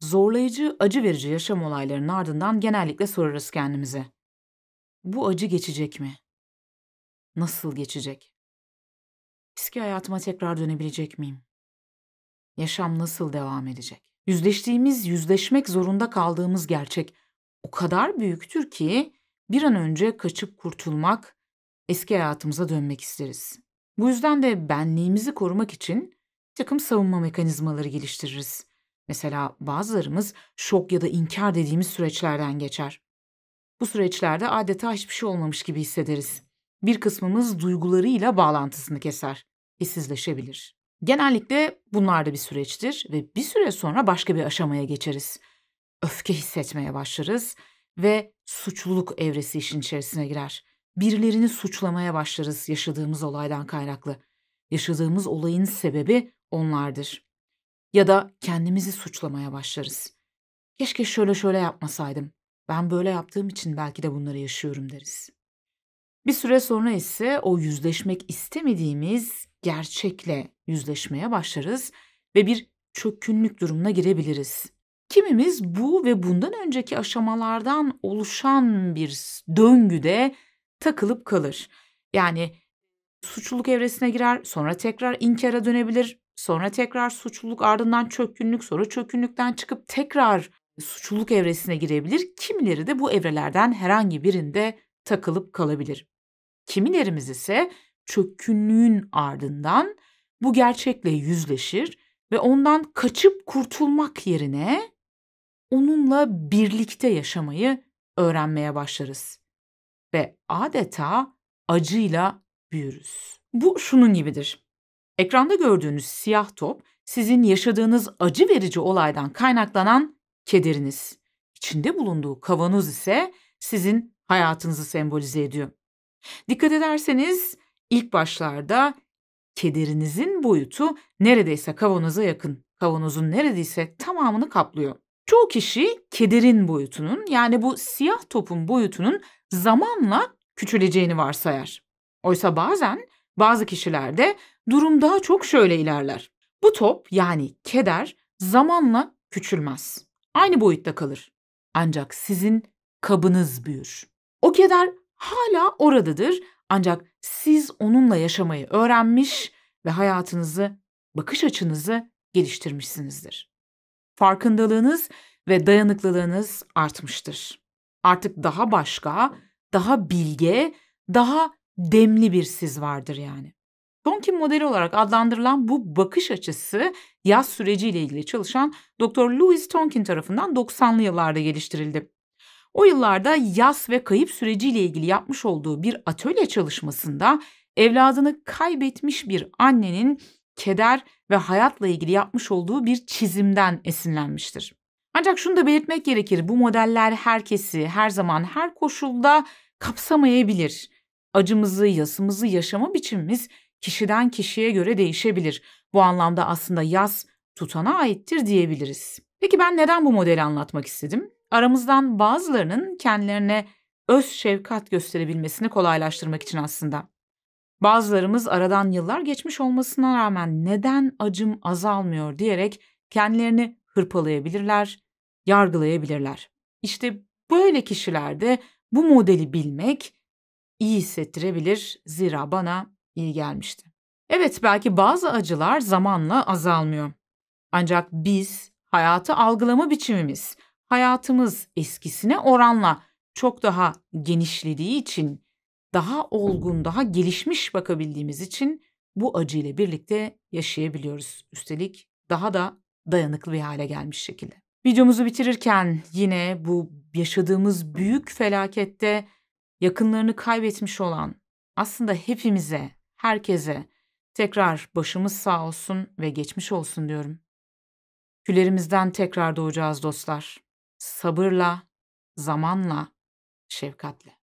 Zorlayıcı, acı verici yaşam olaylarının ardından genellikle sorarız kendimize. Bu acı geçecek mi? Nasıl geçecek? Eski hayatıma tekrar dönebilecek miyim? Yaşam nasıl devam edecek? Yüzleşmek zorunda kaldığımız gerçek o kadar büyüktür ki bir an önce kaçıp kurtulmak, eski hayatımıza dönmek isteriz. Bu yüzden de benliğimizi korumak için bir takım savunma mekanizmaları geliştiririz. Mesela bazılarımız şok ya da inkar dediğimiz süreçlerden geçer. Bu süreçlerde adeta hiçbir şey olmamış gibi hissederiz. Bir kısmımız duygularıyla bağlantısını keser, hissizleşebilir. Genellikle bunlar da bir süreçtir ve bir süre sonra başka bir aşamaya geçeriz. Öfke hissetmeye başlarız ve suçluluk evresi işin içerisine girer. Birilerini suçlamaya başlarız yaşadığımız olaydan kaynaklı. Yaşadığımız olayın sebebi onlardır. Ya da kendimizi suçlamaya başlarız. Keşke şöyle şöyle yapmasaydım. Ben böyle yaptığım için belki de bunları yaşıyorum deriz. Bir süre sonra ise o yüzleşmek istemediğimiz gerçekle yüzleşmeye başlarız ve bir çökkünlük durumuna girebiliriz. Kimimiz bu ve bundan önceki aşamalardan oluşan bir döngüde takılıp kalır. Yani suçluluk evresine girer, sonra tekrar inkara dönebilir, sonra tekrar suçluluk, ardından çökkünlük, sonra çökkünlükten çıkıp tekrar suçluluk evresine girebilir. Kimileri de bu evrelerden herhangi birinde takılıp kalabilir. Kimilerimiz ise çökkünlüğün ardından bu gerçekle yüzleşir ve ondan kaçıp kurtulmak yerine onunla birlikte yaşamayı öğrenmeye başlarız ve adeta acıyla büyürüz. Bu şunun gibidir. Ekranda gördüğünüz siyah top sizin yaşadığınız acı verici olaydan kaynaklanan kederiniz. İçinde bulunduğu kavanoz ise sizin hayatınızı sembolize ediyor. Dikkat ederseniz ilk başlarda kederinizin boyutu neredeyse kavanoza yakın. Kavanozun neredeyse tamamını kaplıyor. Çoğu kişi kederin boyutunun, yani bu siyah topun boyutunun zamanla küçüleceğini varsayar. Oysa bazen bazı kişilerde durum daha çok şöyle ilerler. Bu top, yani keder, zamanla küçülmez. Aynı boyutta kalır. Ancak sizin kabınız büyür. O keder hala oradadır, ancak siz onunla yaşamayı öğrenmiş ve hayatınızı, bakış açınızı geliştirmişsinizdir. Farkındalığınız ve dayanıklılığınız artmıştır. Artık daha başka, daha bilge, daha demli bir siz vardır yani. Tonkin modeli olarak adlandırılan bu bakış açısı yaz süreciyle ilgili çalışan Dr. Louis Tonkin tarafından 90'lı yıllarda geliştirildi. O yıllarda yas ve kayıp süreciyle ilgili yapmış olduğu bir atölye çalışmasında evladını kaybetmiş bir annenin keder ve hayatla ilgili yapmış olduğu bir çizimden esinlenmiştir. Ancak şunu da belirtmek gerekir, bu modeller herkesi, her zaman, her koşulda kapsamayabilir. Acımızı, yasımızı yaşama biçimimiz kişiden kişiye göre değişebilir. Bu anlamda aslında yas tutana aittir diyebiliriz. Peki ben neden bu modeli anlatmak istedim? Aramızdan bazılarının kendilerine öz şefkat gösterebilmesini kolaylaştırmak için aslında. Bazılarımız aradan yıllar geçmiş olmasına rağmen neden acım azalmıyor diyerek kendilerini hırpalayabilirler, yargılayabilirler. İşte böyle kişilerde bu modeli bilmek iyi hissettirebilir, zira bana iyi gelmişti. Evet, belki bazı acılar zamanla azalmıyor. Ancak biz, hayatı algılama biçimimiz, hayatımız eskisine oranla çok daha genişlediği için, daha olgun, daha gelişmiş bakabildiğimiz için bu acıyla birlikte yaşayabiliyoruz. Üstelik daha da dayanıklı bir hale gelmiş şekilde. Videomuzu bitirirken yine bu yaşadığımız büyük felakette yakınlarını kaybetmiş olan, aslında hepimize, herkese tekrar başımız sağ olsun ve geçmiş olsun diyorum. Küllerimizden tekrar doğacağız dostlar. Sabırla, zamanla, şefkatle.